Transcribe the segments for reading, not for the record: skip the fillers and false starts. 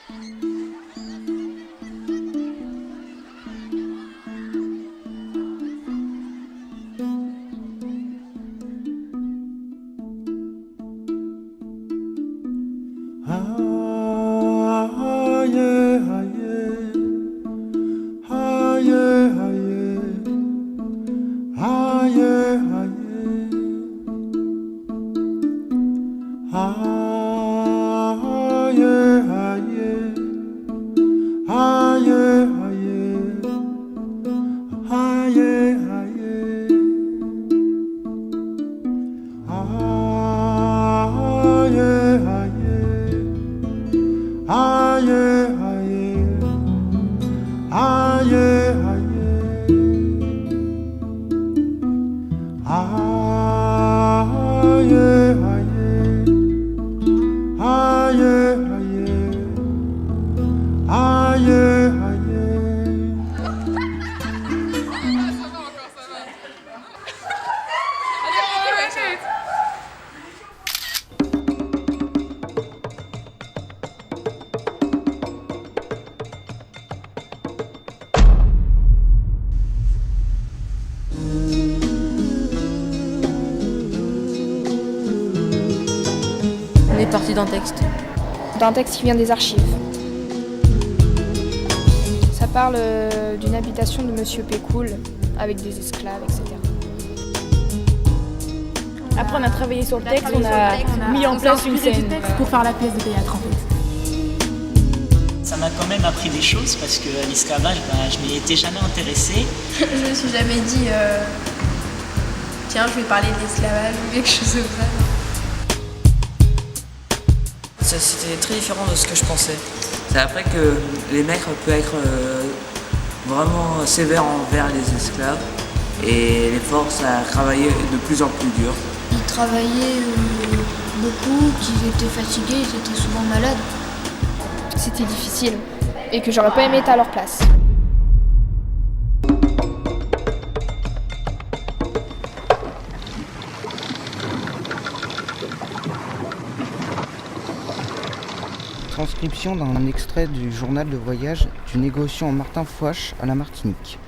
On est parti d'un texte. D'un texte qui vient des archives. Ça parle d'une habitation de Monsieur Pécoul avec des esclaves, etc. Après, on a travaillé sur le texte, on a mis en place une scène pour faire la pièce de théâtre en fait. Ça m'a quand même appris des choses parce que l'esclavage, je m'y étais jamais intéressée. Je me suis jamais dit tiens, je vais parler de l'esclavage ou quelque chose comme ça. C'était très différent de ce que je pensais. C'est après que les maîtres peuvent être vraiment sévères envers les esclaves et les forcent à travailler de plus en plus dur. Ils travaillaient beaucoup, qu'ils étaient fatigués, ils étaient souvent malades. C'était difficile et que j'aurais pas aimé être à leur place. Transcription d'un extrait du journal de voyage du négociant Martin Fouache à la Martinique.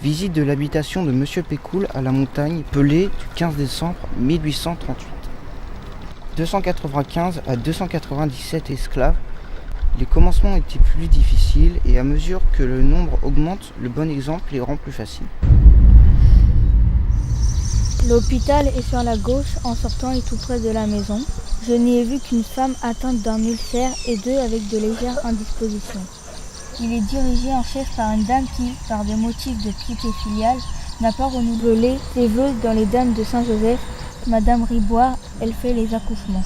Visite de l'habitation de Monsieur Pécoul à la montagne, Pelée, du 15 décembre 1838. 295 à 297 esclaves. Les commencements étaient plus difficiles et à mesure que le nombre augmente, le bon exemple les rend plus faciles. L'hôpital est sur la gauche en sortant et tout près de la maison. Je n'y ai vu qu'une femme atteinte d'un ulcère et deux avec de légères indispositions. Il est dirigé en chef par une dame qui, par des motifs de piété filiale, n'a pas renouvelé ses vœux dans les Dames de Saint-Joseph. Madame Riboire, elle fait les accouchements.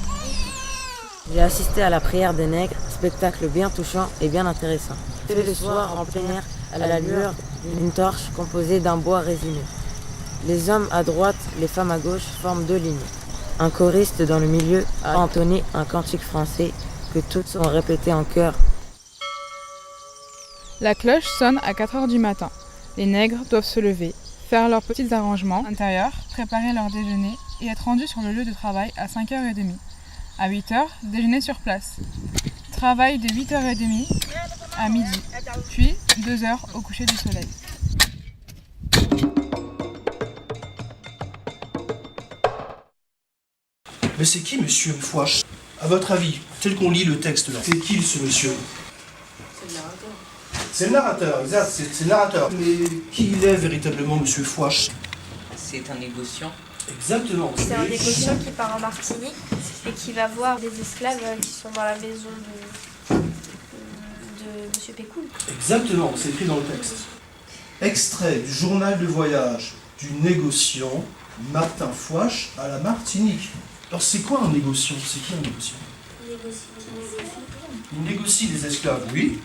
J'ai assisté à la prière des nègres, spectacle bien touchant et bien intéressant. Fait le soir en plein air, à la lueur d'une torche composée d'un bois résineux. Les hommes à droite, les femmes à gauche forment deux lignes. Un choriste dans le milieu a entonné un cantique français que toutes ont répété en chœur. La cloche sonne à 4h du matin. Les nègres doivent se lever, faire leurs petits arrangements intérieurs, préparer leur déjeuner et être rendus sur le lieu de travail à 5h30. À 8h, déjeuner sur place. Travail de 8h30 à midi, puis 2h au coucher du soleil. Mais c'est qui monsieur Fouache? À votre avis, tel qu'on lit le texte là, c'est qui ce monsieur? C'est le narrateur. C'est le narrateur, exact, c'est le narrateur. Mais qui il est véritablement monsieur Fouache? C'est un négociant. Exactement. C'est un négociant qui part en Martinique et qui va voir des esclaves qui sont dans la maison de monsieur Pécoul. Exactement, c'est écrit dans le texte. Extrait du journal de voyage du négociant Martin Fouache à la Martinique. Alors c'est quoi un négociant? C'est qui un négociant? Il négocie les esclaves, oui.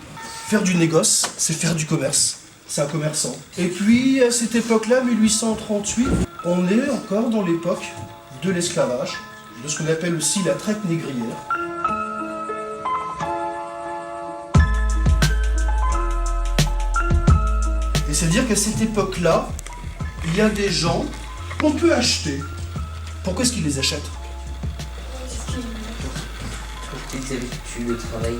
Faire du négoce, c'est faire du commerce. C'est un commerçant. Et puis, à cette époque-là, 1838, on est encore dans l'époque de l'esclavage, de ce qu'on appelle aussi la traite négrière. Et c'est-à-dire qu'à cette époque-là, il y a des gens qu'on peut acheter. Pourquoi est-ce qu'ils les achètent? Ils habitudes de travail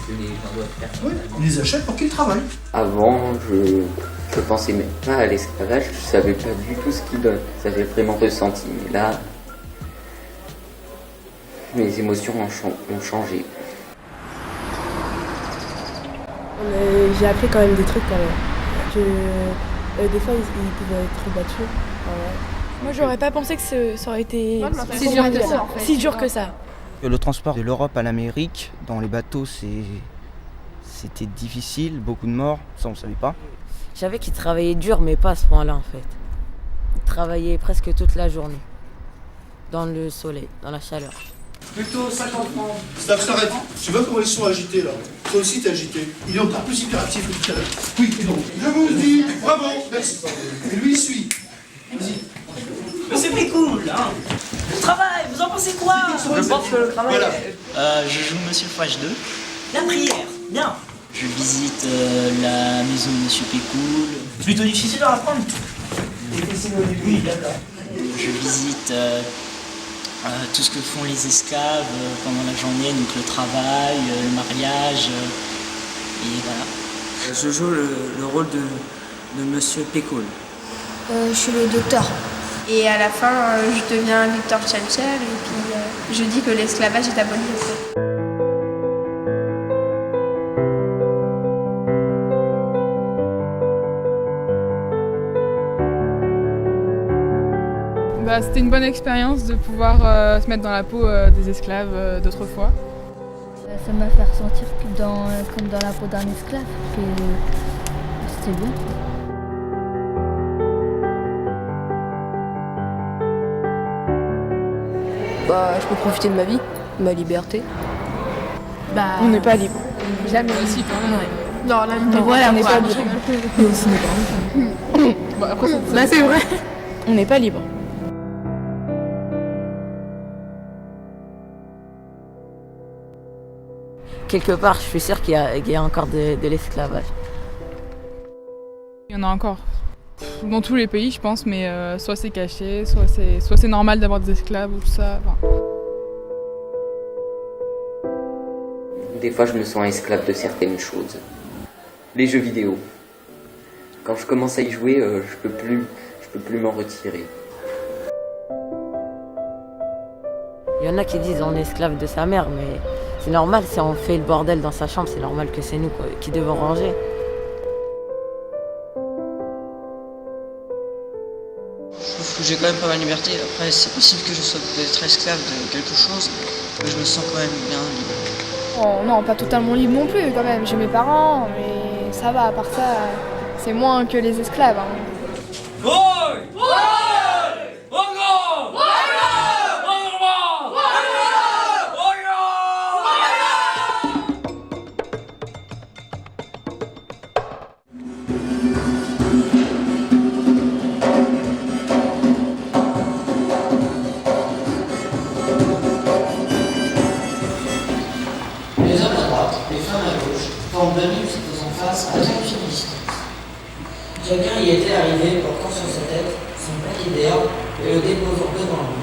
que les gens doivent faire. Oui, ils les achètent pour qu'ils travaillent. Avant, je pensais même pas à l'esclavage, je savais pas du tout ce qu'il donne. Ça j'ai vraiment ressenti, mais là, mes émotions ont changé. J'ai appris quand même des trucs quand même. Des fois ils pouvaient être battus. Moi j'aurais pas pensé que ça aurait été si dur que ça. Le transport de l'Europe à l'Amérique, dans les bateaux, c'était difficile, beaucoup de morts, ça on savait pas. Je savais qu'ils travaillaient dur, mais pas à ce point-là en fait. Ils travaillaient presque toute la journée, dans le soleil, dans la chaleur. Plutôt 50 francs. Stop, s'arrête. Tu vois comment ils sont agités là? Toi aussi t'es agité. Il est encore plus hyperactif que tout à l'heure. Oui, et donc, je vous le dis, bravo, merci. Et lui il suit. Vas-y. Mais c'est pas cool, hein. Le travail, vous en pensez quoi? Je pense que le travail... Voilà. Je joue Monsieur Fouache 2. La prière, bien. Je visite la maison de Monsieur Pécoul. Plutôt difficile à apprendre. Difficile au début, d'accord. Je visite tout ce que font les esclaves pendant la journée, donc le travail, le mariage, et voilà. Je joue le rôle de Monsieur Pécoul. Je suis le docteur. Et à la fin, je deviens Victor Tchatcher et puis je dis que l'esclavage est aboli. C'était une bonne expérience de pouvoir se mettre dans la peau des esclaves d'autrefois. Ça m'a fait ressentir comme dans la peau d'un esclave, que c'était bien. Je peux profiter de ma vie, de ma liberté. On n'est pas libre. Jamais ici quand même. Non, là, Mais voilà, on n'est quoi. pas libre. Là, c'est vrai. On n'est pas libre. Quelque part, je suis sûre qu'il y a encore de l'esclavage. Il y en a encore. Dans tous les pays, je pense, mais soit c'est caché, soit c'est normal d'avoir des esclaves ou tout ça. Enfin. Des fois, je me sens esclave de certaines choses. Les jeux vidéo. Quand je commence à y jouer, je peux plus m'en retirer. Il y en a qui disent on est esclave de sa mère, mais c'est normal, si on fait le bordel dans sa chambre, c'est normal que c'est nous qui devons ranger. Je trouve que j'ai quand même pas mal de liberté. Après, c'est possible que je sois peut-être esclave de quelque chose, mais je me sens quand même bien libre. Oh, non, pas totalement libre non plus quand même. J'ai mes parents, mais ça va, à part ça, c'est moins que les esclaves. Les hommes à droite, les femmes à gauche, forment deux lignes se faisant face à 30 pieds de distance. Chacun y était arrivé portant sur sa tête son paquet d'herbe et le déposant devant lui.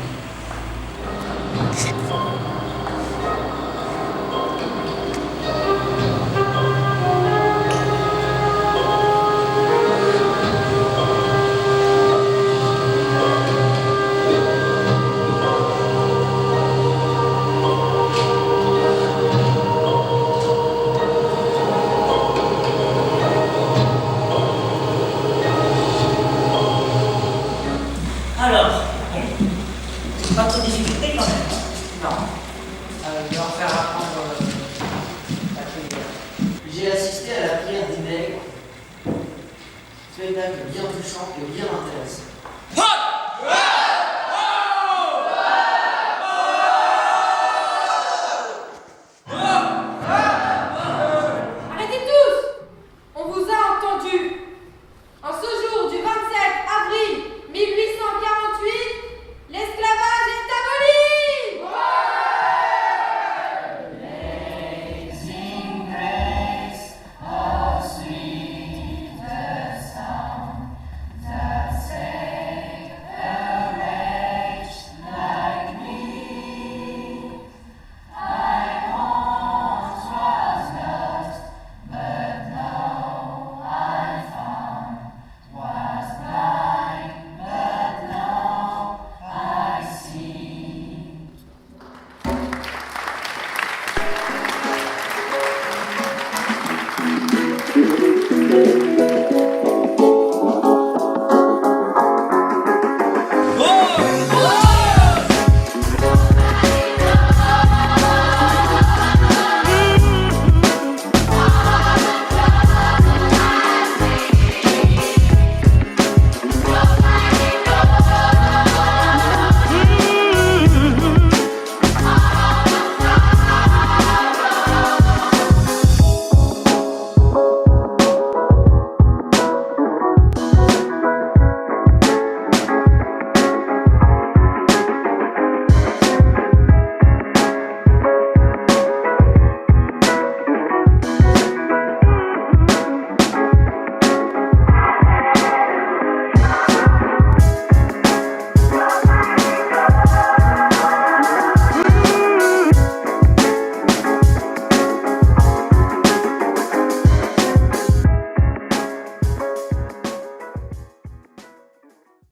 Alors, pas trop de difficultés quand même. Non. Je vais en faire apprendre la prière. J'ai assisté à la prière des nègres. Spectacle bien touchant et bien intéressant.